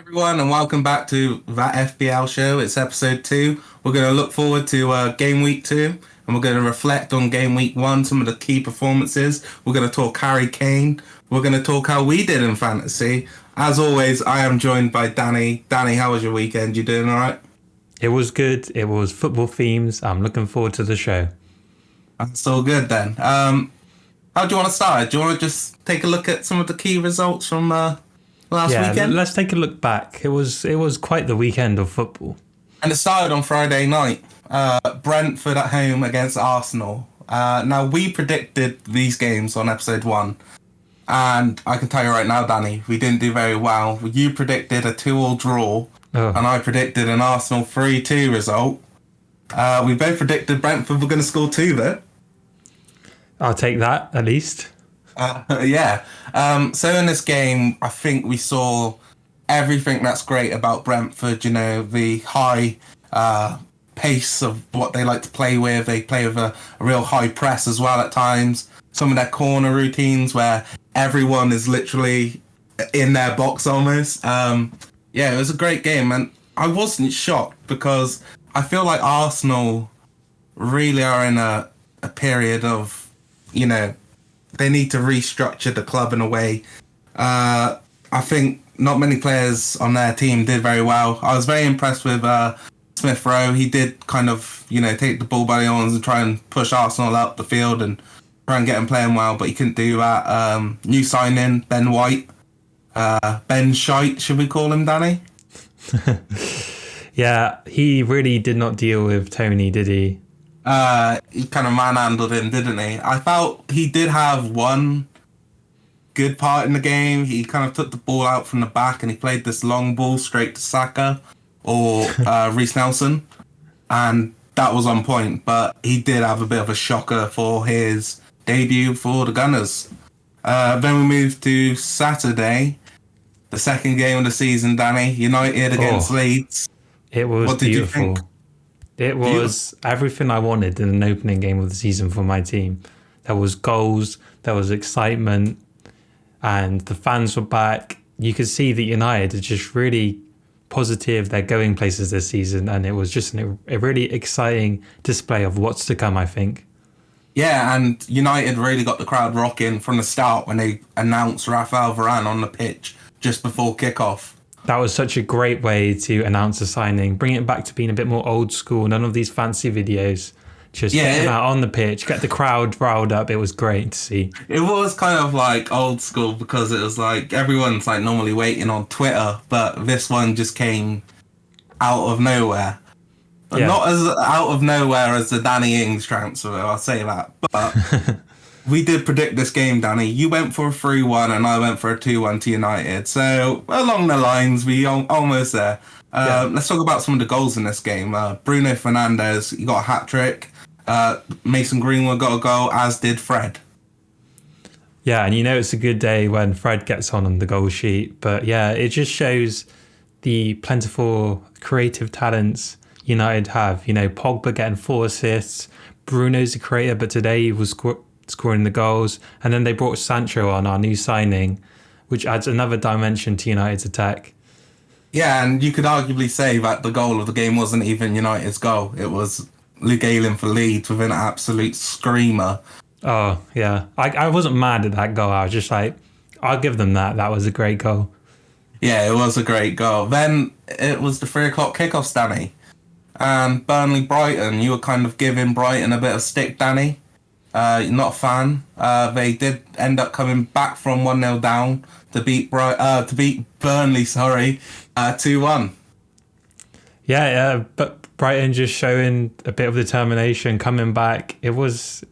Everyone, and welcome back to that FPL show. It's episode 2. We're going to look forward to game week 2, and we're going to reflect on game week 1, some of the key performances. We're going to talk Harry Kane. We're going to talk how we did in fantasy. As always, I am joined by Danny. Danny, how was your weekend? You doing all right? It was good. It was football themes. I'm looking forward to the show. That's all good then. How do you want to start? Do you want to just take a look at some of the key results from last weekend? Let's take a look back. It was quite the weekend of football. And it started on Friday night. Brentford at home against Arsenal. Now, we predicted these games on episode 1. And I can tell you right now, Danny, we didn't do very well. You predicted a 2-2 draw. And I predicted an Arsenal 3-2 result. We both predicted Brentford were going to score 2, though. I'll take that, at least. Yeah. So in this game, I think we saw everything that's great about Brentford. You know, the high pace of what they like to play with. They play with a real high press as well at times. Some of their corner routines where everyone is literally in their box almost. Yeah, it was a great game. And I wasn't shocked because I feel like Arsenal really are in a period of, you know, they need to restructure the club in a way. I think not many players on their team did very well. I was very impressed with Smith Rowe. He did kind of, you know, take the ball by the horns and try and push Arsenal out the field and try and get him playing well, but he couldn't do that. New signing, Ben White. Ben Shite, should we call him, Danny? Yeah, he really did not deal with Tony, did he? He kind of manhandled him, didn't he? I felt he did have one good part in the game. He kind of took the ball out from the back and he played this long ball straight to Saka or Reece Nelson, and that was on point. But he did have a bit of a shocker for his debut for the Gunners. Then we moved to Saturday, the second game of the season, Danny. United against Leeds. It was what did beautiful. You think? It was everything I wanted in an opening game of the season for my team. There was goals, there was excitement, and the fans were back. You could see that United are just really positive. They're going places this season, and it was just a really exciting display of what's to come, I think. Yeah, and United really got the crowd rocking from the start when they announced Rafael Varane on the pitch just before kickoff. That was such a great way to announce a signing, bring it back to being a bit more old school, none of these fancy videos. Just get him out on the pitch, get the crowd riled up. It was great to see. It was kind of like old school because it was like everyone's like normally waiting on Twitter, but this one just came out of nowhere. But not as out of nowhere as the Danny Ings transfer, I'll say that. But we did predict this game, Danny. You went for a 3-1 and I went for a 2-1 to United. So along the lines, we almost there. Let's talk about some of the goals in this game. Bruno Fernandez, he got a hat-trick. Mason Greenwood got a goal, as did Fred. Yeah, and you know it's a good day when Fred gets on the goal sheet. But yeah, it just shows the plentiful creative talents United have. You know, Pogba getting 4 assists. Bruno's a creator, but today he was scoring the goals. And then they brought Sancho on, our new signing, which adds another dimension to United's attack. Yeah, and you could arguably say that the goal of the game wasn't even United's goal. It was Luke Ayling for Leeds with an absolute screamer. Oh, yeah. I wasn't mad at that goal. I was just like, I'll give them that. That was a great goal. Yeah, it was a great goal. Then it was the 3:00 kickoff, Danny. And Burnley-Brighton, you were kind of giving Brighton a bit of stick, Danny. You're not a fan. They did end up coming back from 1-0 down to beat Burnley, 2-1. Yeah, but Brighton just showing a bit of determination, coming back. It was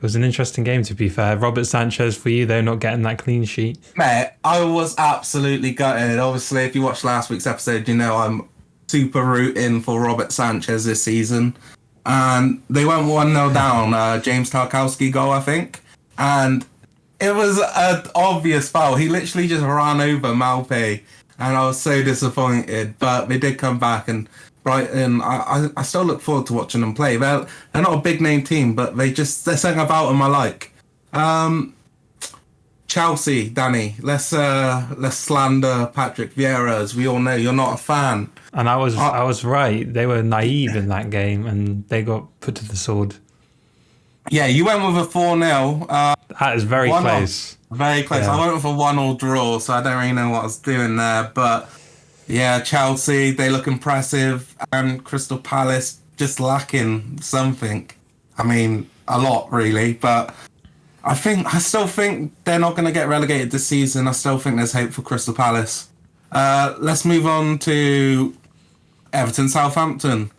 an interesting game, to be fair. Robert Sanchez for you, though, not getting that clean sheet. Mate, I was absolutely gutted. Obviously, if you watched last week's episode, you know I'm super rooting for Robert Sanchez this season. And they went 1-0 down, James Tarkowski goal, I think. And it was an obvious foul. He literally just ran over Malpe. And I was so disappointed. But they did come back. And Brighton, I still look forward to watching them play. They're not a big name team, but there's something about them I like. Chelsea, Danny. Let's slander Patrick Vieira, as we all know you're not a fan. And I was right. They were naive in that game, and they got put to the sword. Yeah, you went with a 4-0. That is very close. Very close. Yeah. I went with a 1-1 draw, so I don't really know what I was doing there. But yeah, Chelsea, they look impressive, and Crystal Palace just lacking something. I mean, a lot really, but I still think they're not going to get relegated this season. I still think there's hope for Crystal Palace. Let's move on to Everton Southampton.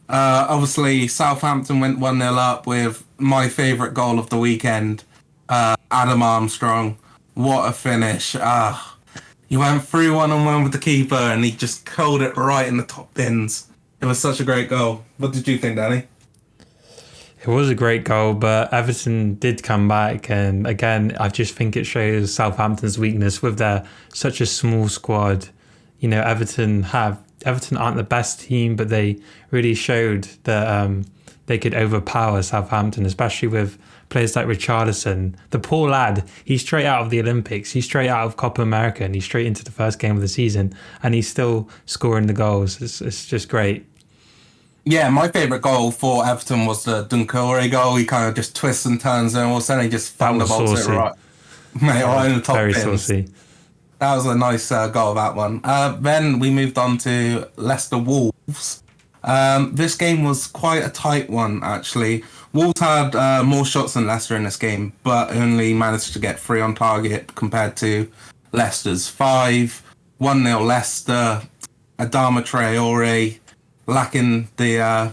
Obviously, Southampton went 1-0 up with my favourite goal of the weekend, Adam Armstrong. What a finish. He went through 1-on-1 with the keeper and he just curled it right in the top bins. It was such a great goal. What did you think, Danny? It was a great goal, but Everton did come back, and again, I just think it shows Southampton's weakness with their such a small squad. You know, Everton aren't the best team, but they really showed that they could overpower Southampton, especially with players like Richarlison. The poor lad, he's straight out of the Olympics, he's straight out of Copa America, and he's straight into the first game of the season, and he's still scoring the goals. It's just great. Yeah, my favourite goal for Everton was the Doucouré goal. He kind of just twists and turns and all of a sudden he just thunderbolts it right. Mate, right in the top Very bins. saucy. That was a nice goal, that one. Then we moved on to Leicester Wolves. This game was quite a tight one, actually. Wolves had more shots than Leicester in this game, but only managed to get 3 on target compared to Leicester's 5. 1-0 Leicester. Adama Traore lacking the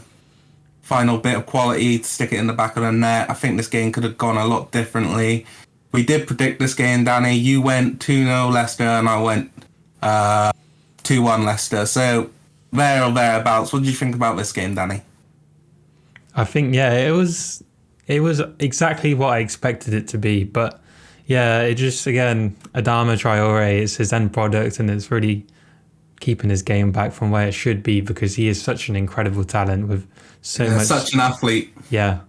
final bit of quality to stick it in the back of the net. I think this game could have gone a lot differently. We did predict this game, Danny. You went 2-0 Leicester and I went 2-1 Leicester. So there or thereabouts. What did you think about this game, Danny? I think, yeah, it was exactly what I expected it to be. But yeah, it just, again, Adama Traore is his end product, and it's really keeping his game back from where it should be, because he is such an incredible talent with so much. Such an athlete. Yeah.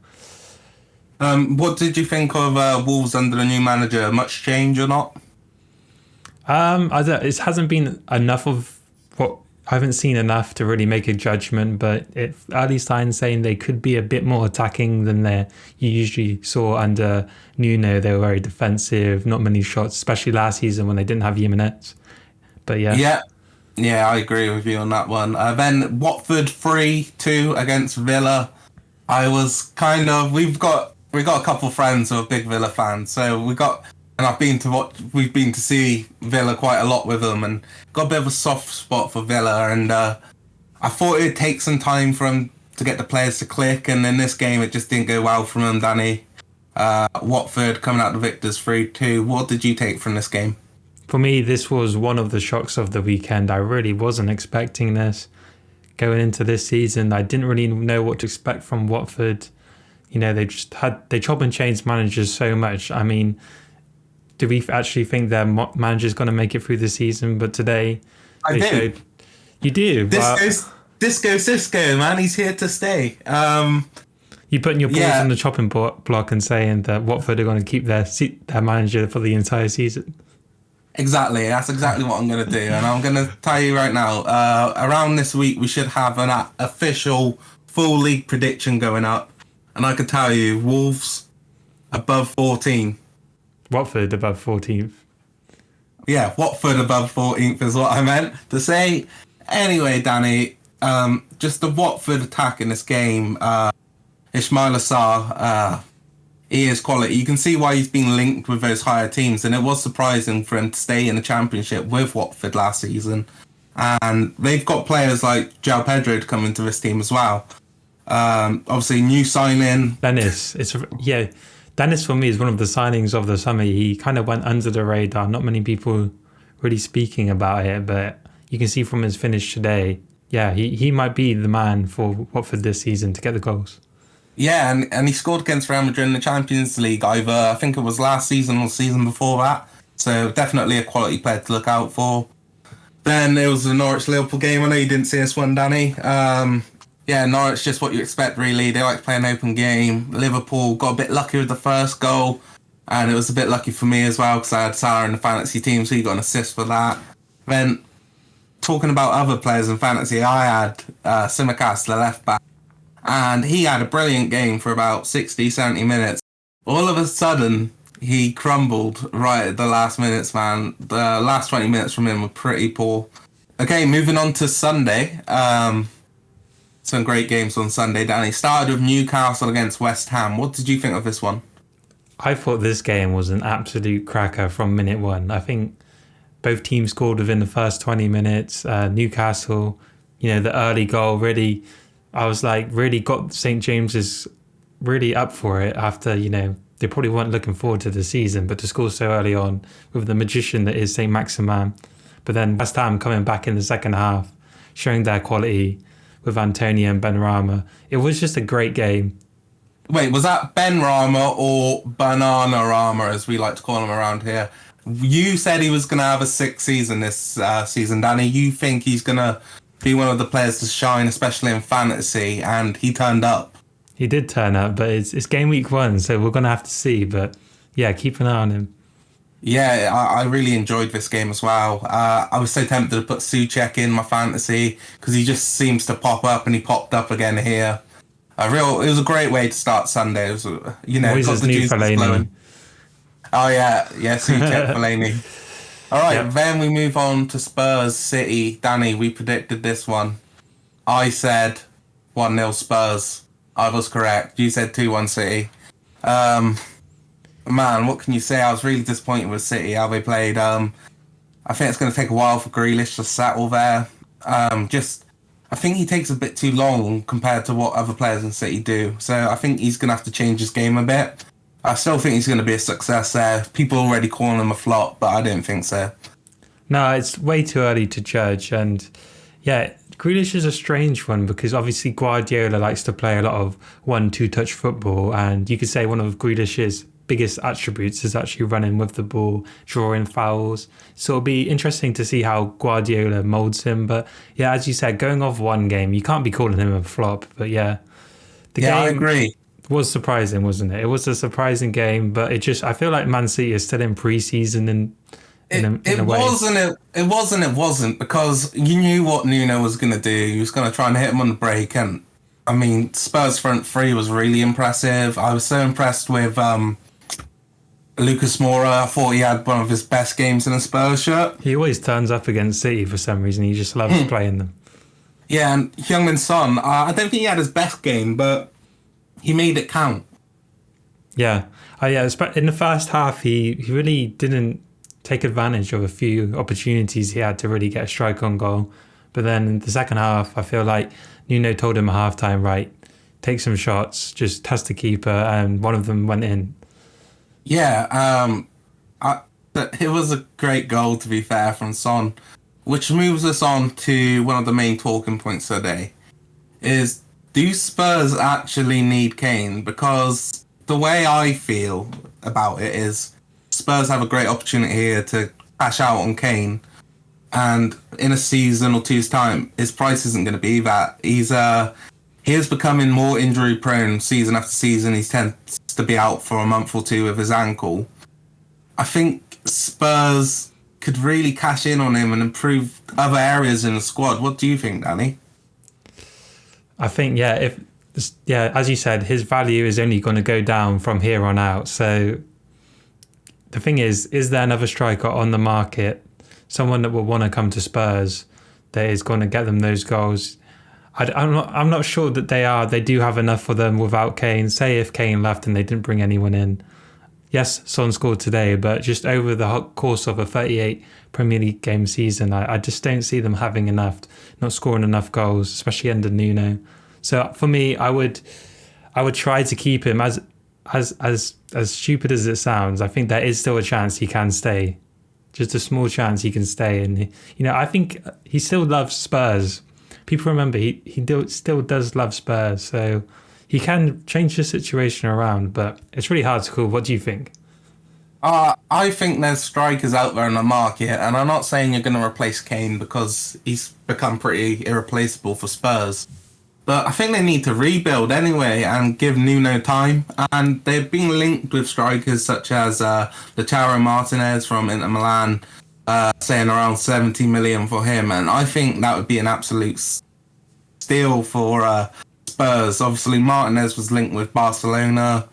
What did you think of Wolves under the new manager? Much change or not? It hasn't been enough of what I haven't seen enough to really make a judgment, but early signs saying they could be a bit more attacking than you usually saw under Nuno. They were very defensive, not many shots, especially last season when they didn't have Jimenez. But yeah. Yeah, I agree with you on that one. Then Watford 3-2 against Villa. We've got a couple of friends who are big Villa fans, so we've been to see Villa quite a lot with them, and got a bit of a soft spot for Villa. And I thought it'd take some time for them to get the players to click, and in this game it just didn't go well from them, Danny. Watford coming out the victors 3-2. What did you take from this game? For me, this was one of the shocks of the weekend. I really wasn't expecting this. Going into this season, I didn't really know what to expect from Watford. You know, they chop and change managers so much. I mean, do we actually think their manager's going to make it through the season? But today, I do. showed... You do? Disco, man. He's here to stay. You putting your balls on the chopping block and saying that Watford are going to keep their manager for the entire season. Exactly, that's exactly what I'm going to do. And I'm going to tell you right now, around this week, we should have an official full league prediction going up. And I can tell you, Wolves above 14. Watford above 14th. Yeah, Watford above 14th is what I meant to say. Anyway, Danny, just the Watford attack in this game, Ismail Assar, he is quality. You can see why he's been linked with those higher teams, and it was surprising for him to stay in the Championship with Watford last season. And they've got players like João Pedro to come into this team as well. Obviously, new signing. Dennis. Dennis for me is one of the signings of the summer. He kind of went under the radar. Not many people really speaking about it, but you can see from his finish today, he might be the man for Watford this season to get the goals. Yeah, and he scored against Real Madrid in the Champions League either, I think it was last season or season before that. So definitely a quality player to look out for. Then there was the Norwich-Liverpool game. I know you didn't see this one, Danny. Norwich, just what you expect, really. They like to play an open game. Liverpool got a bit lucky with the first goal. And it was a bit lucky for me as well because I had Salah in the fantasy team, so he got an assist for that. Then, talking about other players in fantasy, I had Tsimikas, the left back, and he had a brilliant game for about 60, 70 minutes. All of a sudden, he crumbled right at the last minutes, man. The last 20 minutes from him were pretty poor. Okay, moving on to Sunday. Some great games on Sunday, Danny. Started with Newcastle against West Ham. What did you think of this one? I thought this game was an absolute cracker from minute one. I think both teams scored within the first 20 minutes. Newcastle, the early goal really, I was like, really got St. James's really up for it after, they probably weren't looking forward to the season, but to score so early on with the magician that is St. Maximin. But then West Ham coming back in the second half, showing their quality with Antonio and Benrahma. It was just a great game. Wait, was that Benrahma or Banana Rama, as we like to call him around here? You said he was going to have a sixth season this season, Danny. You think he's going to be one of the players to shine, especially in fantasy, and he turned up. He did turn up, but it's game week 1, so we're going to have to see. But yeah, keep an eye on him. Yeah, I really enjoyed this game as well. I was so tempted to put Souček in my fantasy because he just seems to pop up, and he popped up again here. It was a great way to start Sunday. It was, got the juices flowing. Oh yeah, Souček, Fellaini. All right, Then we move on to Spurs City. Danny, we predicted this one. I said 1-0 Spurs. I was correct. You said 2-1 City. Man, what can you say? I was really disappointed with City, how they played. I think it's going to take a while for Grealish to settle there. I think he takes a bit too long compared to what other players in City do. So I think he's going to have to change his game a bit. I still think he's going to be a success there. People already calling him a flop, but I didn't think so. No, it's way too early to judge. And yeah, Grealish is a strange one because obviously Guardiola likes to play a lot of 1-2 touch football. And you could say one of Grealish's biggest attributes is actually running with the ball, drawing fouls. So it'll be interesting to see how Guardiola molds him. But yeah, as you said, going off one game, you can't be calling him a flop. But yeah, I agree. Was surprising, wasn't it? It was a surprising game, but I feel like Man City is still in pre-season in a way. It wasn't because you knew what Nuno was going to do. He was going to try and hit him on the break, and I mean, Spurs front three was really impressive. I was so impressed with Lucas Moura. I thought he had one of his best games in a Spurs shirt. He always turns up against City for some reason. He just loves playing them. Yeah, and Heung-min Son, I don't think he had his best game, but he made it count. Yeah. In the first half, he really didn't take advantage of a few opportunities he had to really get a strike on goal. But then in the second half, I feel like Nuno told him at halftime, right, take some shots, just test the keeper, and one of them went in. Yeah, it was a great goal, to be fair, from Son, which moves us on to one of the main talking points today, is do Spurs actually need Kane? Because the way I feel about it is Spurs have a great opportunity here to cash out on Kane, and in a season or two's time, his price isn't going to be that. He is becoming more injury prone season after season. He tends to be out for a month or two with his ankle. I think Spurs could really cash in on him and improve other areas in the squad. What do you think, Danny? I think, as you said, his value is only going to go down from here on out. So the thing is there another striker on the market, someone that will want to come to Spurs that is going to get them those goals? I'm not sure that they do have enough for them without Kane. Say if Kane left and they didn't bring anyone in. Yes, Son scored today, but just over the course of a 38 Premier League game season, I just don't see them having enough, not scoring enough goals, especially under Nuno. So for me, I would try to keep him. As stupid as it sounds, I think there is still a chance he can stay. Just a small chance he can stay. And, I think he still loves Spurs. People remember he still does love Spurs. So he can change the situation around, but it's really hard to call. What do you think? I think there's strikers out there in the market, and I'm not saying you're going to replace Kane because he's become pretty irreplaceable for Spurs. But I think they need to rebuild anyway and give Nuno time. And they've been linked with strikers such as Lautaro Martinez from Inter Milan, saying around 70 million for him. And I think that would be an absolute steal for Spurs. Obviously, Martinez was linked with Barcelona.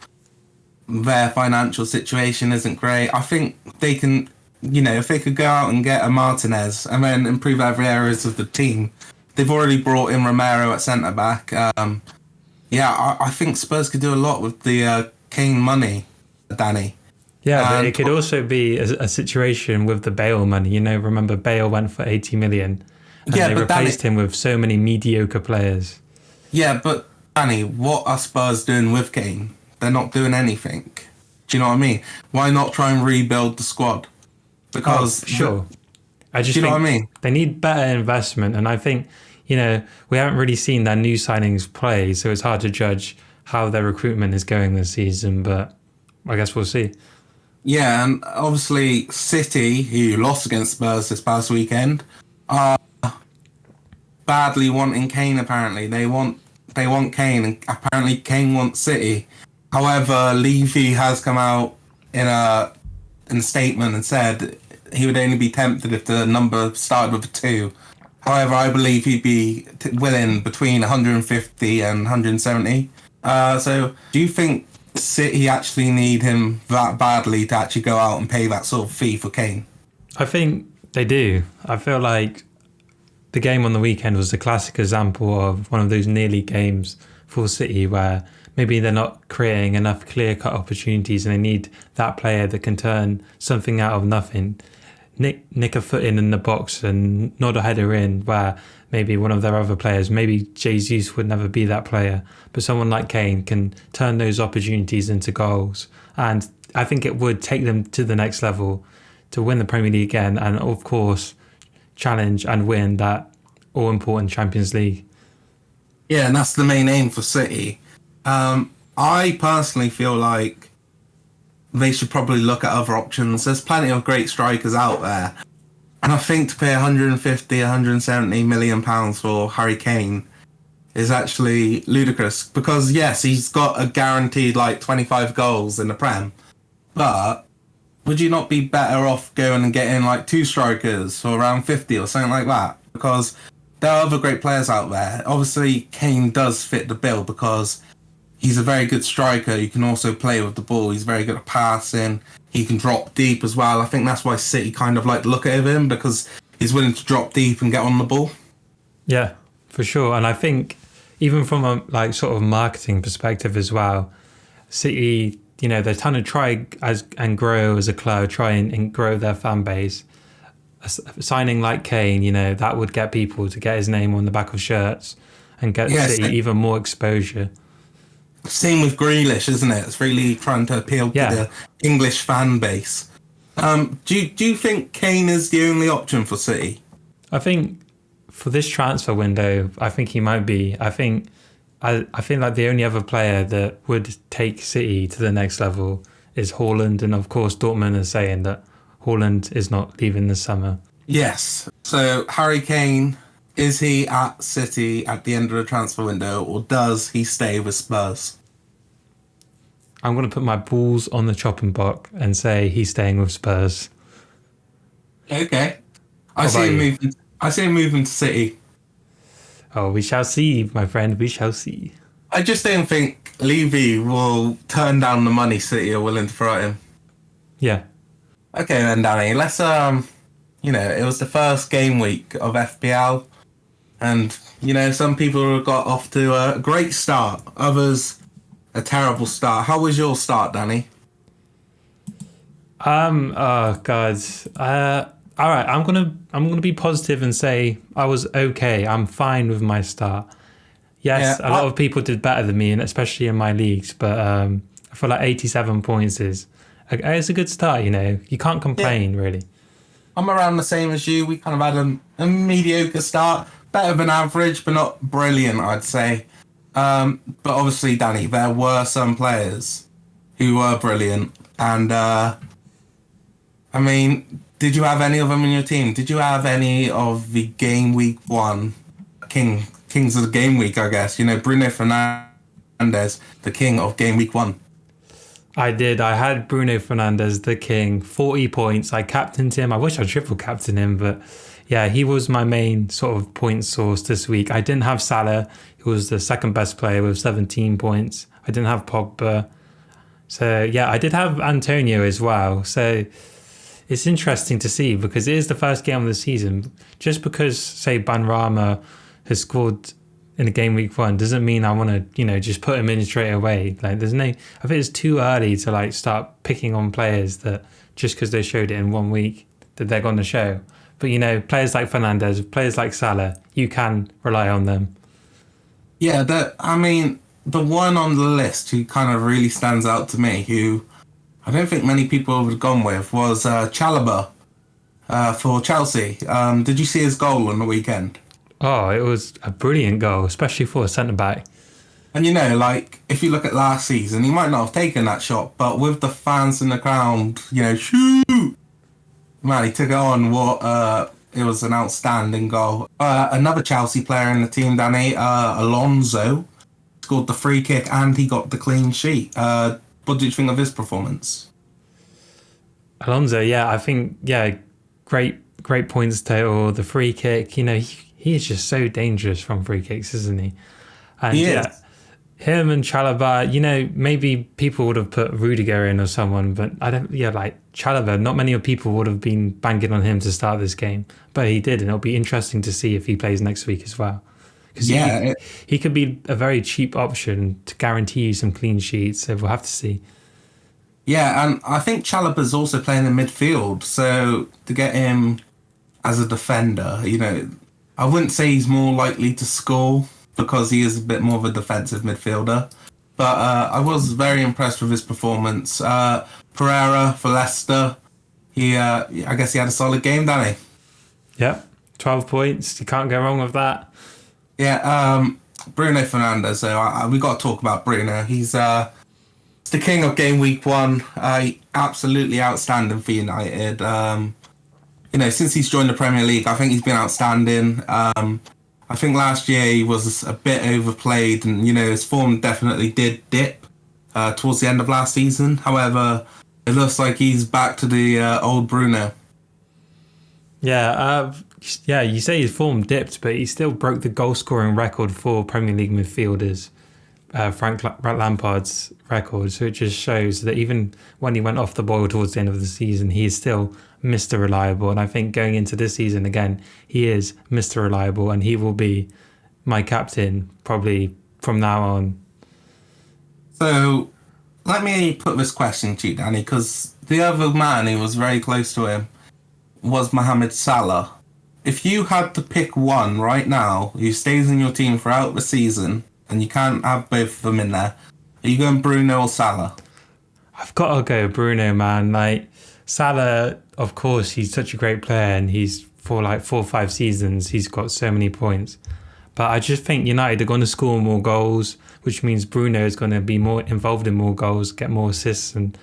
Their financial situation isn't great. I think they can, if they could go out and get a Martinez and then improve every areas of the team. They've already brought in Romero at centre back. I think Spurs could do a lot with the Kane money, Danny. Yeah, but it could also be a situation with the Bale money. Remember Bale went for 80 million and they replaced him with so many mediocre players. Yeah, but Danny, what are Spurs doing with Kane? They're not doing anything. Do you know what I mean? Why not try and rebuild the squad? Because sure. I just think what I mean? They need better investment, and I think, we haven't really seen their new signings play, so it's hard to judge how their recruitment is going this season, but I guess we'll see. Yeah, and obviously City, who lost against Spurs this past weekend, are badly wanting Kane apparently. They want Kane, and apparently Kane wants City. However, Levy has come out in a statement and said he would only be tempted if the number started with a 2. However, I believe he'd be willing between 150 and 170. So do you think City actually need him that badly to actually go out and pay that sort of fee for Kane? I think they do. I feel like the game on the weekend was a classic example of one of those nearly games for City where maybe they're not creating enough clear-cut opportunities and they need that player that can turn something out of nothing. Nick a foot in the box and nod a header in where maybe one of their other players, maybe Jesus would never be that player, but someone like Kane can turn those opportunities into goals. And I think it would take them to the next level to win the Premier League again and, of course, challenge and win that all-important Champions League. Yeah, and that's the main aim for City. I personally feel like they should probably look at other options. There's plenty of great strikers out there. And I think to pay 150, 170 million pounds for Harry Kane is actually ludicrous. Because, yes, he's got a guaranteed, 25 goals in the Prem. But would you not be better off going and getting, 2 strikers for around 50 or something like that? Because there are other great players out there. Obviously, Kane does fit the bill because he's a very good striker. He can also play with the ball. He's very good at passing. He can drop deep as well. I think that's why City kind of look at him because he's willing to drop deep and get on the ball. Yeah, for sure. And I think even from a sort of marketing perspective as well, City, they're trying to try and grow as a club, try and grow their fan base. A signing like Kane, that would get people to get his name on the back of shirts and get City even more exposure. Same with Grealish, isn't it? It's really trying to appeal to the English fan base. Do you think Kane is the only option for City? I think for this transfer window, I think he might be. I think like the only other player that would take City to the next level is Haaland, and of course Dortmund is saying that Haaland is not leaving this summer. Yes. So Harry Kane, is he at City at the end of the transfer window, or does he stay with Spurs? I'm going to put my balls on the chopping block and say he's staying with Spurs. Okay. I see him moving to City. Oh, we shall see, my friend. We shall see. I just don't think Levy will turn down the money City are willing to throw at him. Yeah. Okay then, Danny. Let's it was the first game week of FPL. And, some people got off to a great start. Others, a terrible start. How was your start, Danny? Oh, God. All right, I'm gonna be positive and say I was okay. I'm fine with my start. Yes, a lot of people did better than me, and especially in my leagues. But I feel like 87 points it's a good start. You can't complain really. I'm around the same as you. We kind of had a mediocre start, better than average, but not brilliant, I'd say. But obviously, Danny, there were some players who were brilliant, and did you have any of them in your team? Did you have any of the game week 1 King kings of the game week, I guess. Bruno Fernandez, the king of game week 1. I did. I had Bruno Fernandez, the king, 40 points. I captained him. I wish I triple captained him, but yeah, he was my main sort of point source this week. I didn't have Salah, who was the second best player with 17 points. I didn't have Pogba. So yeah, I did have Antonio as well. So it's interesting to see because it is the first game of the season. Just because, say, Benrahma has scored in a game week 1 doesn't mean I want to, just put him in straight away. Like, I think it's too early to like start picking on players that just because they showed it in 1 week that they're going to show. But players like Fernandez, players like Salah, you can rely on them. Yeah, the one on the list who kind of really stands out to me, who I don't think many people would have gone with, was Chalobah for Chelsea. Did you see his goal on the weekend? Oh, it was a brilliant goal, especially for a centre-back. And if you look at last season, he might not have taken that shot, but with the fans in the ground, shoot! Man, he took it on. It was an outstanding goal. Another Chelsea player in the team, Danny, Alonso, scored the free kick and he got the clean sheet. What did you think of his performance? Alonso, yeah, I think, great points total. The free kick, he is just so dangerous from free kicks, isn't he? And him and Chalobah, maybe people would have put Rudiger in or someone, but Chalobah, not many people would have been banking on him to start this game, but he did, and it'll be interesting to see if he plays next week as well. Because he could be a very cheap option to guarantee you some clean sheets, so we'll have to see. Yeah, and I think Chalobah's also playing in midfield, so to get him as a defender, I wouldn't say he's more likely to score because he is a bit more of a defensive midfielder. But I was very impressed with his performance. Pereira for Leicester, I guess he had a solid game, didn't he? Yeah, 12 points. You can't go wrong with that. Yeah, Bruno Fernandez. So we got to talk about Bruno. He's the king of game week 1. Absolutely outstanding for United. Since he's joined the Premier League, I think he's been outstanding. I think last year he was a bit overplayed and, his form definitely did dip towards the end of last season. However, it looks like he's back to the old Bruno. Yeah, you say his form dipped, but he still broke the goal-scoring record for Premier League midfielders, Frank Lampard's record. So it just shows that even when he went off the boil towards the end of the season, he is still Mr. Reliable. And I think going into this season again, he is Mr. Reliable and he will be my captain probably from now on. So let me put this question to you, Danny, because the other man who was very close to him was Mohamed Salah. If you had to pick one right now who stays in your team throughout the season and you can't have both of them in there, are you going Bruno or Salah? I've got to go Bruno, man. Like, Salah, of course, he's such a great player and he's for like 4 or 5 seasons, he's got so many points. But I just think United are going to score more goals, which means Bruno is going to be more involved in more goals, get more assists and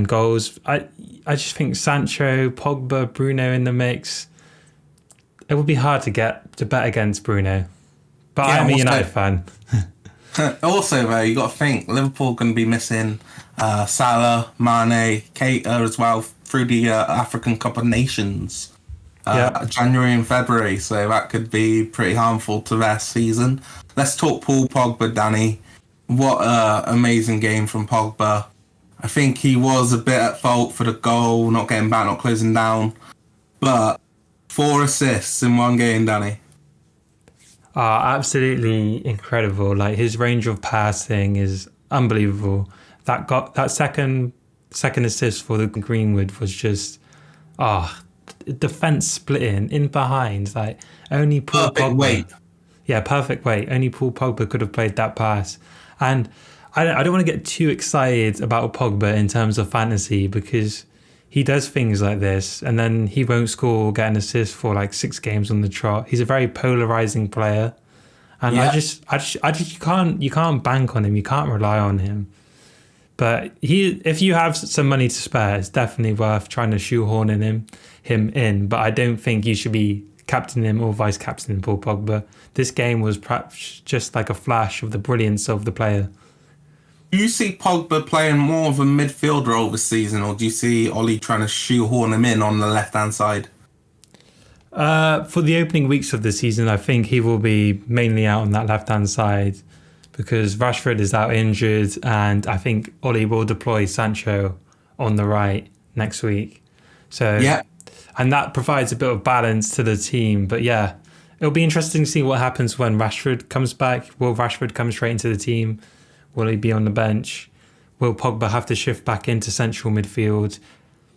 goals. I just think Sancho, Pogba, Bruno in the mix. It would be hard to bet against Bruno. But yeah, I'm a United fan. Also, though, you got to think Liverpool going to be missing Salah, Mane, Keita as well through the African Cup of Nations, January and February. So that could be pretty harmful to their season. Let's talk Paul Pogba, Danny. What an amazing game from Pogba. I think he was a bit at fault for the goal, not getting back, not closing down. But 4 assists in one game, Danny. Absolutely incredible. Like, his range of passing is unbelievable. That second assist for the Greenwood was just defense splitting in behind. Like, only Paul Pogba. Weight. Yeah, perfect weight. Only Paul Pogba could have played that pass. And I don't want to get too excited about Pogba in terms of fantasy because he does things like this and then he won't score or get an assist for like 6 games on the trot. He's a very polarizing player. And I just you can't bank on him. You can't rely on him. But if you have some money to spare, it's definitely worth trying to shoehorn him in. But I don't think you should be captain him or vice captain Paul Pogba. This game was perhaps just like a flash of the brilliance of the player. Do you see Pogba playing more of a midfield role this season, or do you see Ollie trying to shoehorn him in on the left-hand side? For the opening weeks of the season, I think he will be mainly out on that left-hand side because Rashford is out injured, and I think Ollie will deploy Sancho on the right next week. So, yeah. And that provides a bit of balance to the team. But yeah, it'll be interesting to see what happens when Rashford comes back. Will Rashford come straight into the team? Will he be on the bench? Will Pogba have to shift back into central midfield?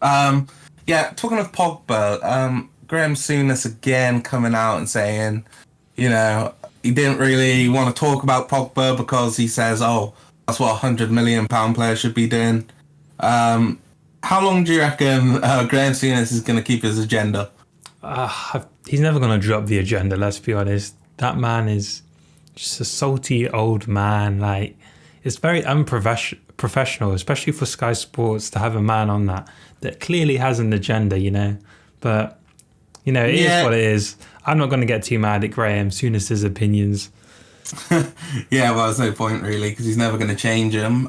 Yeah, talking of Pogba, Graham Souness again coming out and saying, he didn't really want to talk about Pogba because he says, oh, that's what a £100 million player should be doing. How long do you reckon Graham Souness is going to keep his agenda? He's never going to drop the agenda, let's be honest. That man is just a salty old man. Like, it's very unprofessional, especially for Sky Sports, to have a man on that clearly has an agenda, But, it is what it is. I'm not going to get too mad at Graham Souness's opinions. Yeah, well, there's no point really, because he's never going to change them.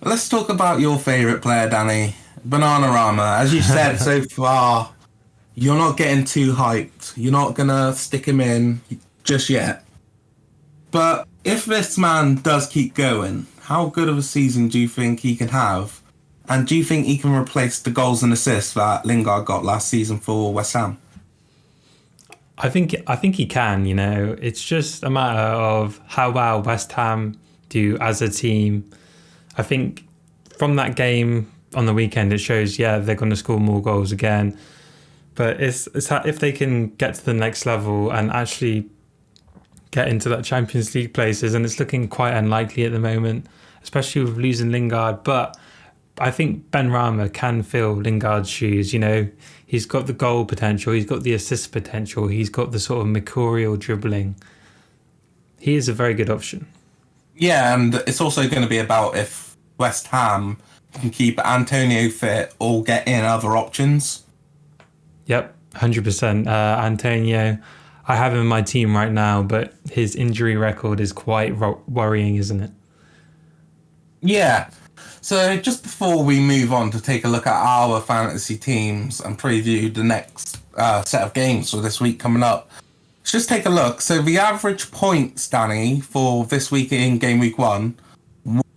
Let's talk about your favourite player, Danny. Bananarama. As you said so far, you're not getting too hyped. You're not going to stick him in just yet. But if this man does keep going, how good of a season do you think he can have? And do you think he can replace the goals and assists that Lingard got last season for West Ham? I think he can, It's just a matter of how well West Ham do as a team. I think from that game on the weekend, it shows, they're going to score more goals again. But it's if they can get to the next level and actually get into that Champions League places, and it's looking quite unlikely at the moment, especially with losing Lingard. But I think Benrahma can fill Lingard's shoes. He's got the goal potential, he's got the assist potential, he's got the sort of mercurial dribbling. He is a very good option. Yeah, and it's also going to be about if West Ham can keep Antonio fit or get in other options. Yep, 100%. Antonio, I have him in my team right now, but his injury record is quite worrying, isn't it? Yeah. So just before we move on to take a look at our fantasy teams and preview the next set of games for this week coming up, let's just take a look. So the average points, Danny, for this week in Game Week 1,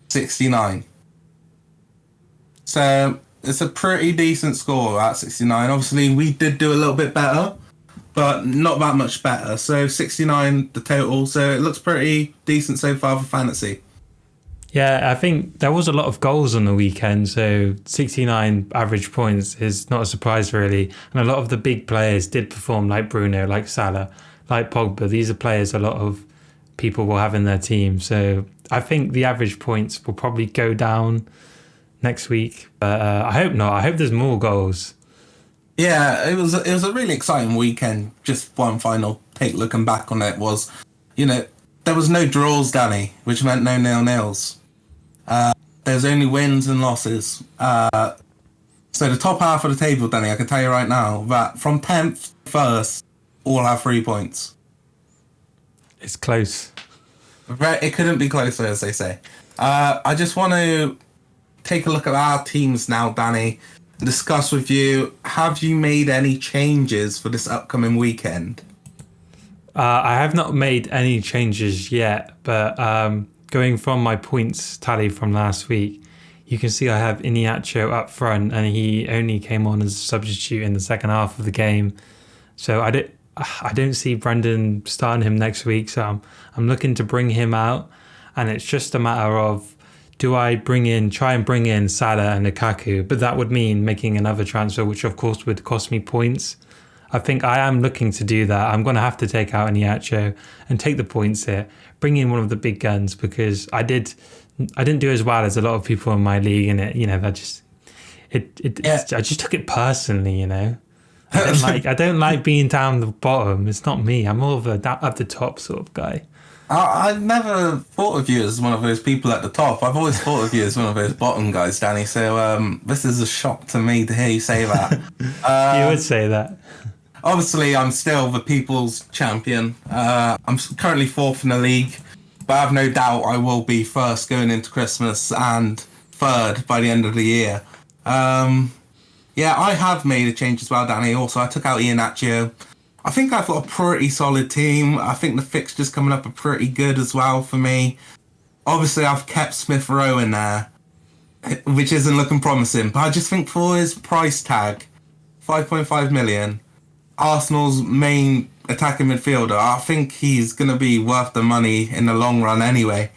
69. So it's a pretty decent score at 69. Obviously, we did do a little bit better, but not that much better. So 69 the total. So it looks pretty decent so far for fantasy. Yeah, I think there was a lot of goals on the weekend, so 69 average points is not a surprise really. And a lot of the big players did perform, like Bruno, like Salah, like Pogba. These are players a lot of people will have in their team. So I think the average points will probably go down next week. But I hope not. I hope there's more goals. Yeah, it was a really exciting weekend. Just one final take looking back on it was, there was no draws, Danny, which meant no nil-nils. There's only wins and losses. So the top half of the table, Danny, I can tell you right now that from 10th to 1st, all have 3 points. It's close. It couldn't be closer, as they say. I just want to take a look at our teams now, Danny, and discuss with you, have you made any changes for this upcoming weekend? I have not made any changes yet, but going from my points tally from last week, you can see I have Iheanacho up front, and he only came on as a substitute in the second half of the game. So I don't see Brendan starting him next week, so I'm looking to bring him out, and it's just a matter of, do I try and bring in Salah and LUKAKU, but that would mean making another transfer, which of course would cost me points. I think I am looking to do that. I'm going to have to take out Iheanacho and take the points here, bring in one of the big guns, because I didn't do as well as a lot of people in my league, and I just took it personally, I don't like being down the bottom. It's not me. I'm more of a up the top sort of guy. I've never thought of you as one of those people at the top. I've always thought of you as one of those bottom guys, Danny. So this is a shock to me to hear you say that. You would say that. obviously I'm still the people's champion. I'm currently fourth in the league, but I have no doubt I will be first going into Christmas and third by the end of the year. Yeah, I have made a change as well, Danny. Also, I took out Iheanacho. I think I've got a pretty solid team. I think the fixtures coming up are pretty good as well for me. Obviously, I've kept Smith Rowe in there, which isn't looking promising. But I just think for his price tag, 5.5 million, Arsenal's main attacking midfielder, I think he's going to be worth the money in the long run anyway.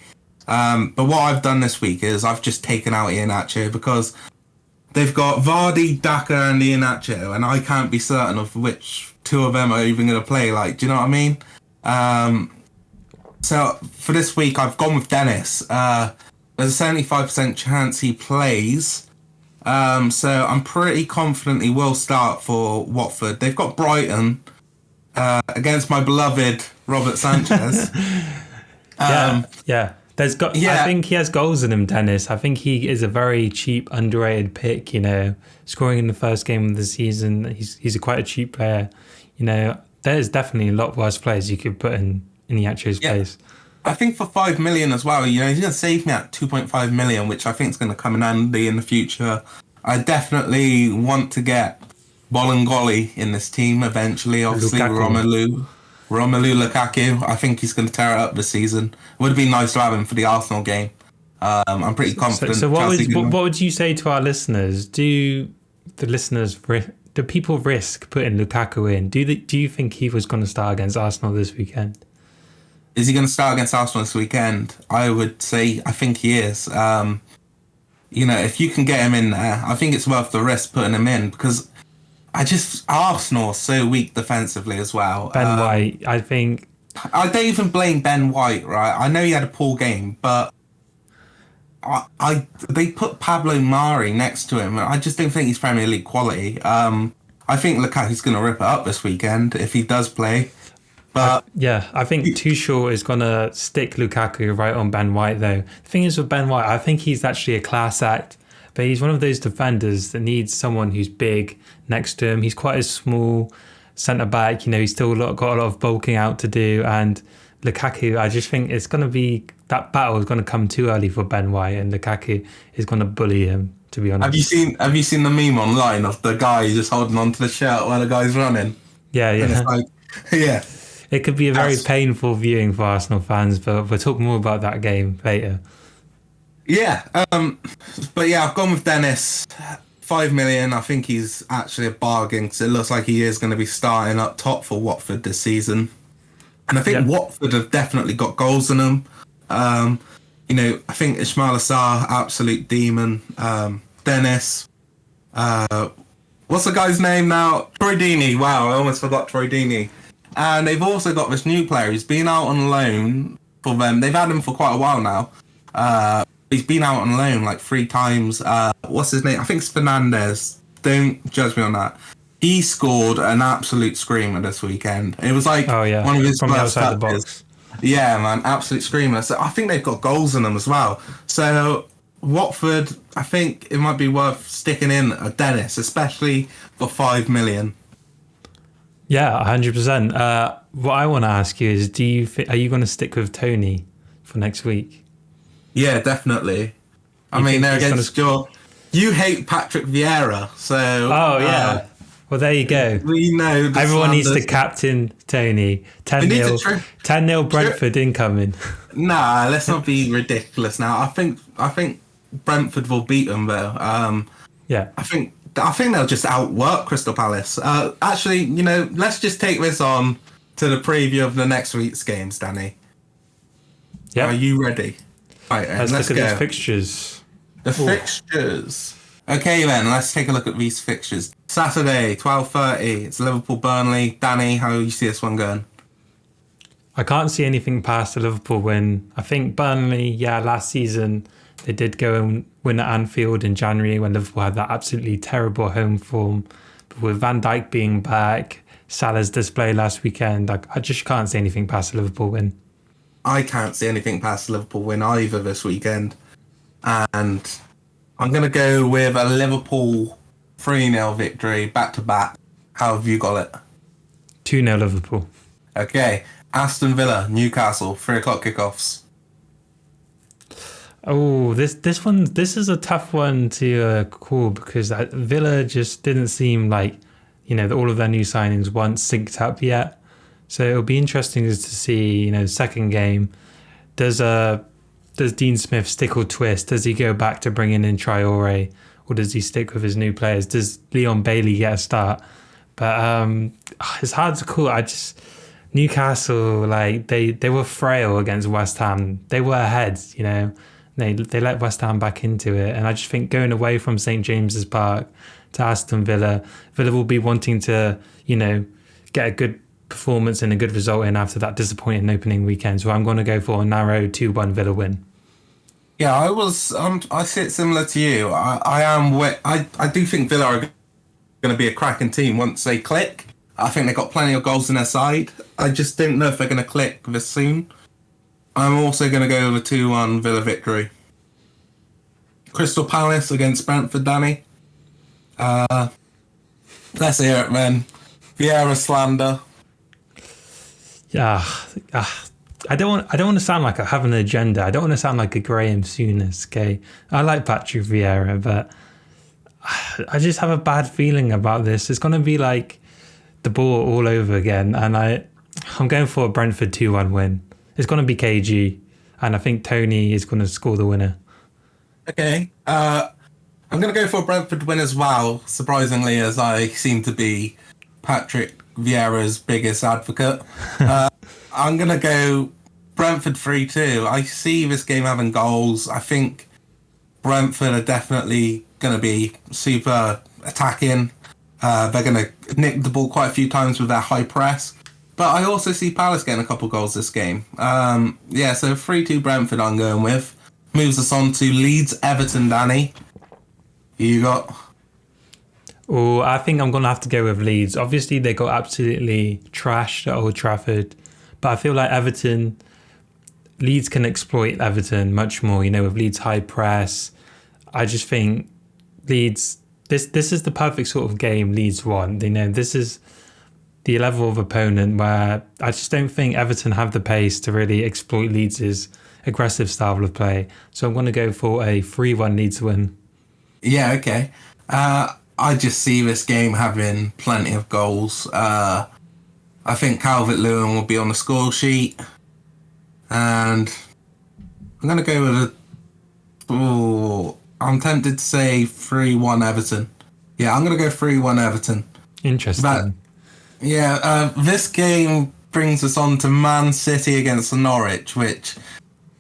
But what I've done this week is I've just taken out Iheanacho because they've got Vardy, Daka, and Iheanacho, and I can't be certain of which two of them are even going to play. Like, do you know what I mean? So for this week, I've gone with Dennis. There's a 75% chance he plays. So I'm pretty confident he will start for Watford. They've got Brighton against my beloved Robert Sanchez. Yeah. I think he has goals in him, Dennis. I think he is a very cheap, underrated pick. Scoring in the first game of the season, he's quite a cheap player. There's definitely a lot worse players you could put in Iheanacho's place. I think for 5 million as well, he's going to save me at 2.5 million, which I think is going to come in handy in the future. I definitely want to get Bolingoli in this team eventually. Obviously, Romelu Lukaku. I think he's going to tear it up this season. Would have been nice to have him for the Arsenal game. I'm pretty confident. So what would you say to our listeners? Do people risk putting Lukaku in? Do you think he was going to start against Arsenal this weekend? Is he going to start against Arsenal this weekend? I would say I think he is. If you can get him in there, I think it's worth the risk putting him in because Arsenal are so weak defensively as well. Ben White, I think. I don't even blame Ben White, right? I know he had a poor game, but they put Pablo Mari next to him. I just don't think he's Premier League quality. I think Lukaku's going to rip it up this weekend if he does play. But I think Tuchel is going to stick Lukaku right on Ben White, though. The thing is with Ben White, I think he's actually a class act, but he's one of those defenders that needs someone who's big next to him. He's quite a small centre-back. He's still got a lot of bulking out to do. And Lukaku, I just think it's going to be... That battle is going to come too early for Ben White, and Lukaku is going to bully him, to be honest. Have you seen the meme online of the guy just holding onto the shirt while the guy's running? Yeah. And it's like, yeah. It could be a very painful viewing for Arsenal fans, but we'll talk more about that game later. Yeah, but yeah, I've gone with Dennis. 5 million. I think he's actually a bargain because it looks like he is going to be starting up top for Watford this season. And I think Watford have definitely got goals in them. I think Ismail Assar, absolute demon. Dennis. What's the guy's name now? Troy Deeney. Wow, I almost forgot Troy Deeney. And they've also got this new player. He's been out on loan for them. They've had him for quite a while now. He's been out on loan like 3 times. What's his name? I think it's Fernandez. Don't judge me on that. He scored an absolute screamer this weekend. It was like one of his from first outside the touches. box. Yeah, man, absolute screamer. So I think they've got goals in them as well. So Watford, I think it might be worth sticking in a Dennis, especially for 5 million. Yeah, 100%. What I want to ask you is, are you going to stick with Tony for next week? Yeah, definitely. I mean, they're against you hate Patrick Vieira, so... Oh, yeah. Well, there you go. We know... Everyone needs to captain Tony. 10-0 Brentford incoming. Nah, let's not be ridiculous now. I think Brentford will beat them, though. Yeah. I think they'll just outwork Crystal Palace. Actually, let's just take this on to the preview of the next week's games, Danny. Yeah. Are you ready? Right, let's look at these fixtures. Fixtures. Okay, then, let's take a look at these fixtures. Saturday, 12:30. It's Liverpool Burnley. Danny, how do you see this one going? I can't see anything past the Liverpool win. I think Burnley, last season, they did go and win at Anfield in January when Liverpool had that absolutely terrible home form. But with Van Dijk being back, Salah's display last weekend, I just can't see anything past the Liverpool win. I can't see anything past the Liverpool win either this weekend. And I'm going to go with a Liverpool 3-0 victory, back-to-back. How have you got it? 2-0 Liverpool. Okay. Aston Villa, Newcastle, 3 o'clock kickoffs. Oh, this is a tough one to call because Villa just didn't seem like, all of their new signings weren't synced up yet. So it'll be interesting to see, the second game. Does Dean Smith stick or twist? Does he go back to bringing in Traore, or does he stick with his new players? Does Leon Bailey get a start? But it's hard to call. Newcastle, like they were frail against West Ham. They were ahead, They let West Ham back into it. And I just think going away from St. James's Park to Aston Villa will be wanting to, get a good performance and a good result in after that disappointing opening weekend. So I'm going to go for a narrow 2-1 Villa win. Yeah, I see it similar to you. I do think Villa are going to be a cracking team once they click. I think they've got plenty of goals in their side. I just don't know if they're going to click this soon. I'm also going to go with a 2-1 Villa victory. Crystal Palace against Brentford, Danny. Let's hear it, man. Vieira slander. Yeah, I don't want to sound like I have an agenda. I don't want to sound like a Graham Souness. Okay, I like Patrick Vieira, but I just have a bad feeling about this. It's going to be like the ball all over again, and I'm going for a Brentford 2-1 win. It's going to be KG, and I think Tony is going to score the winner. Okay. I'm going to go for a Brentford win as well, surprisingly, as I seem to be Patrick Vieira's biggest advocate. I'm going to go Brentford 3-2. I see this game having goals. I think Brentford are definitely going to be super attacking. They're going to nick the ball quite a few times with their high press. But I also see Palace getting a couple goals this game. So 3-2 Brentford I'm going with. Moves us on to Leeds Everton, Danny. Who you got? Oh, I think I'm going to have to go with Leeds. Obviously, they got absolutely trashed at Old Trafford. But I feel like Leeds can exploit Everton much more, with Leeds' high press. I just think Leeds, this is the perfect sort of game Leeds want. This is the level of opponent where I just don't think Everton have the pace to really exploit Leeds' aggressive style of play. So I'm going to go for a 3-1 Leeds win. Yeah, okay. I just see this game having plenty of goals. I think Calvert-Lewin will be on the score sheet. And I'm going to go with I'm tempted to say 3-1 Everton. Yeah, I'm going to go 3-1 Everton. Interesting. This game brings us on to Man City against Norwich, which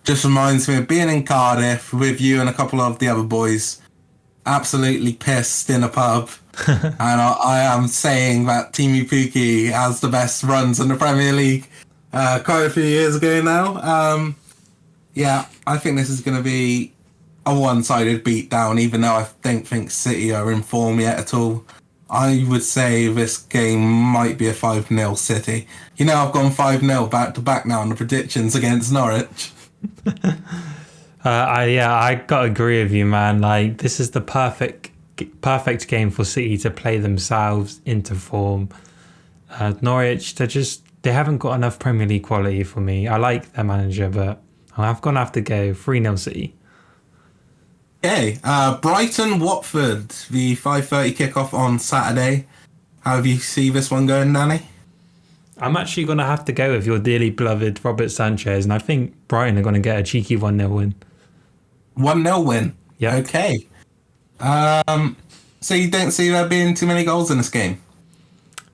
just reminds me of being in Cardiff with you and a couple of the other boys, absolutely pissed in a pub. And I am saying that Timu Pukki has the best runs in the Premier League quite a few years ago now. I think this is going to be a one-sided beatdown, even though I don't think City are in form yet at all. I would say this game might be a 5-0 City. I've gone 5-0 back-to-back now on the predictions against Norwich. I gotta agree with you, man. Like, this is the perfect game for City to play themselves into form. Norwich, they haven't got enough Premier League quality for me. I like their manager, but I'm gonna have to go 3-0 City. Okay, Brighton Watford, the 5:30 kickoff on Saturday. How do you see this one going, Danny? I'm actually going to have to go with your dearly beloved Robert Sanchez, and I think Brighton are going to get a cheeky 1-0 win. 1-0 win? Yeah. Okay. So you don't see there being too many goals in this game?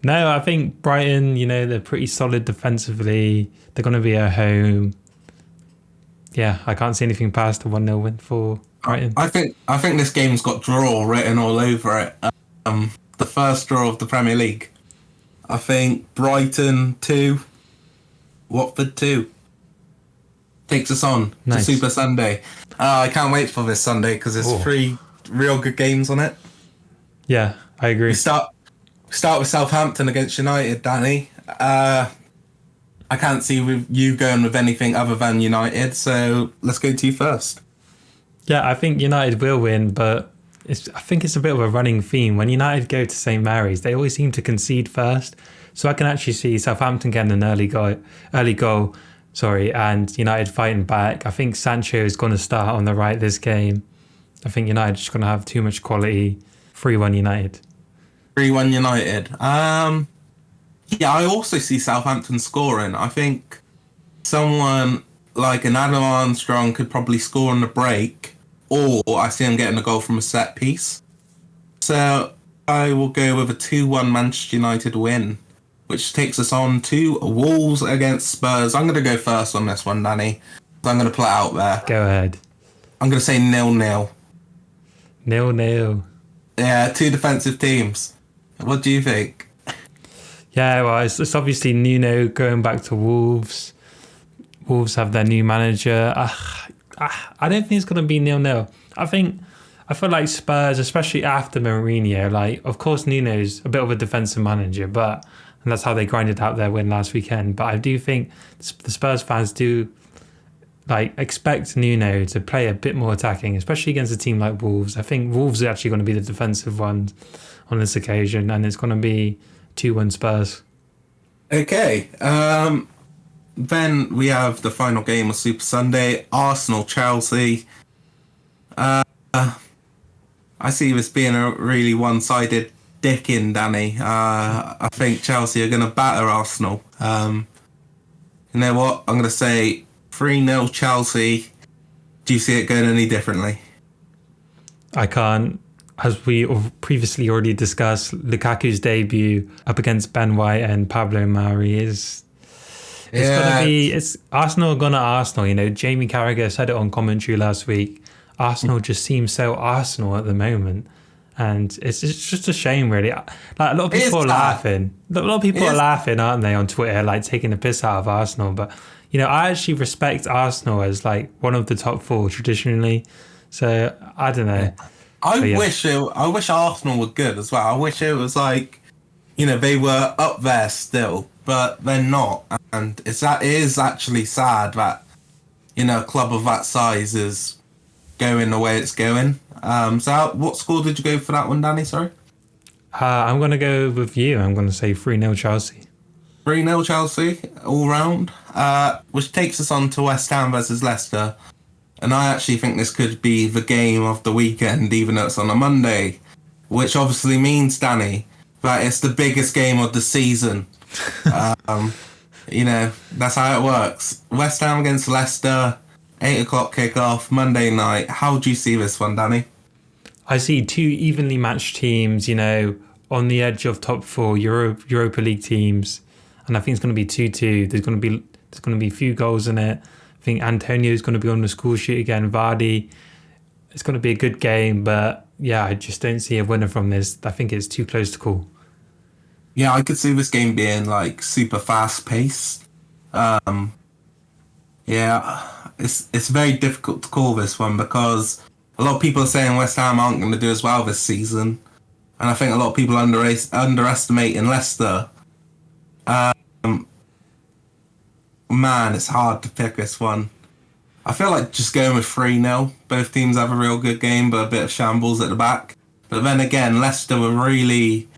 No, I think Brighton, they're pretty solid defensively. They're going to be at home. Yeah, I can't see anything past a 1-0 win for Brighton. I think this game's got draw written all over it. The first draw of the Premier League. I think Brighton 2, Watford 2. Takes us on to Super Sunday. I can't wait for this Sunday because there's 3 real good games on it. Yeah, I agree. We start with Southampton against United, Danny. I can't see you going with anything other than United, so let's go to you first. Yeah, I think United will win, but I think it's a bit of a running theme. When United go to St Mary's, they always seem to concede first. So I can actually see Southampton getting an early goal, and United fighting back. I think Sancho is going to start on the right this game. I think United just going to have too much quality. 3-1 United. 3-1 United. Yeah, I also see Southampton scoring. I think someone like an Adam Armstrong could probably score on the break, or I see him getting a goal from a set piece. So I will go with a 2-1 Manchester United win, which takes us on to Wolves against Spurs. I'm going to go first on this one, Danny. So I'm going to play it out there. Go ahead. I'm going to say 0-0. 0-0. Yeah, two defensive teams. What do you think? Yeah, well, it's obviously Nuno going back to Wolves. Wolves have their new manager. I don't think it's going to be 0-0. I feel like Spurs, especially after Mourinho, like, of course Nuno's a bit of a defensive manager, and that's how they grinded out their win last weekend. But I do think the Spurs fans do expect Nuno to play a bit more attacking, especially against a team like Wolves. I think Wolves are actually going to be the defensive ones on this occasion, and it's going to be 2-1 Spurs. Okay. Then we have the final game of Super Sunday, Arsenal-Chelsea. I see this being a really one-sided dicking, Danny. I think Chelsea are going to batter Arsenal. You know what? I'm going to say 3-0 Chelsea. Do you see it going any differently? I can't. As we previously already discussed, Lukaku's debut up against Ben White and Pablo Mari it's Arsenal gonna Arsenal. Jamie Carragher said it on commentary last week. Arsenal just seems so Arsenal at the moment, and it's just a shame, really. Like, a lot of people are laughing. A lot of people are laughing, aren't they, on Twitter, like taking the piss out of Arsenal. But I actually respect Arsenal as like one of the top four traditionally. So I don't know. I wish Arsenal were good as well. I wish it was like, they were up there still, but they're not. And it is actually sad that, a club of that size is going the way it's going. So what score did you go for that one, Danny? Sorry? I'm going to go with you. I'm going to say 3-0 Chelsea. 3-0 Chelsea, all round. Which takes us on to West Ham versus Leicester. And I actually think this could be the game of the weekend, even though it's on a Monday. Which obviously means, Danny, that it's the biggest game of the season. That's how it works. West Ham against Leicester, 8 o'clock kickoff, Monday night. How do you see this one, Danny? I see two evenly matched teams, on the edge of top four Europa League teams. And I think it's going to be 2-2. There's going to be a few goals in it. I think Antonio's going to be on the score sheet again. Vardy. It's going to be a good game, but yeah, I just don't see a winner from this. I think it's too close to call. Yeah, I could see this game being like super fast paced. It's very difficult to call this one because a lot of people are saying West Ham aren't going to do as well this season, and I think a lot of people underestimating Leicester. Man, it's hard to pick this one. I feel like just going with 3-0. Both teams have a real good game, but a bit of shambles at the back. But then again, Leicester were really...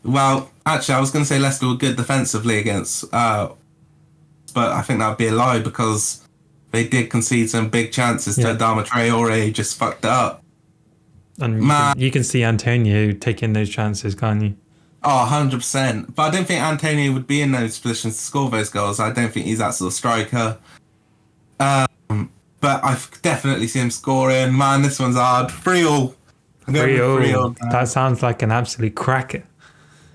Well, actually, I was going to say Leicester were good defensively against... but I think that would be a lie because they did concede some big chances to Adama Traore. Just fucked it up. And you can see Antonio taking those chances, can't you? Oh, 100%. But I don't think Antonio would be in those positions to score those goals. I don't think he's that sort of striker. But I definitely see him scoring. Man, this one's hard. 3-3. 3-3. That sounds like an absolute cracker.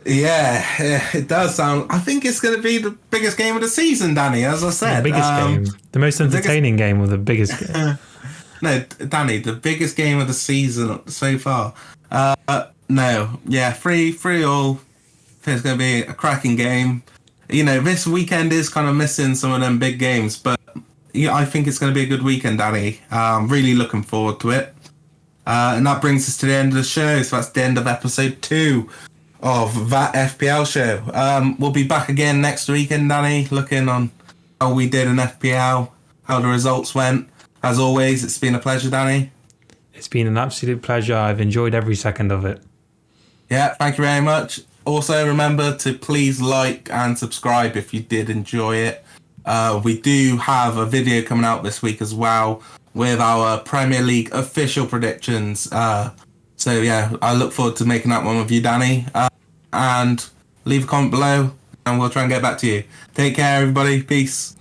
Yeah, it does sound... I think it's going to be the biggest game of the season, Danny, as I said. The biggest game. The most entertaining game or the biggest game? No, Danny, the biggest game of the season so far. No, yeah, 3-3. I think it's going to be a cracking game. This weekend is kind of missing some of them big games, but I think it's going to be a good weekend, Danny. Really looking forward to it. And that brings us to the end of the show. So that's the end of episode 2 of that FPL show. We'll be back again next weekend, Danny, looking on how we did in FPL, how the results went. As always, it's been a pleasure, Danny. It's been an absolute pleasure. I've enjoyed every second of it. Yeah, thank you very much. Also, remember to please like and subscribe if you did enjoy it. We do have a video coming out this week as well with our Premier League official predictions. So yeah, I look forward to making that one with you, Danny. And leave a comment below and we'll try and get back to you. Take care, everybody. Peace.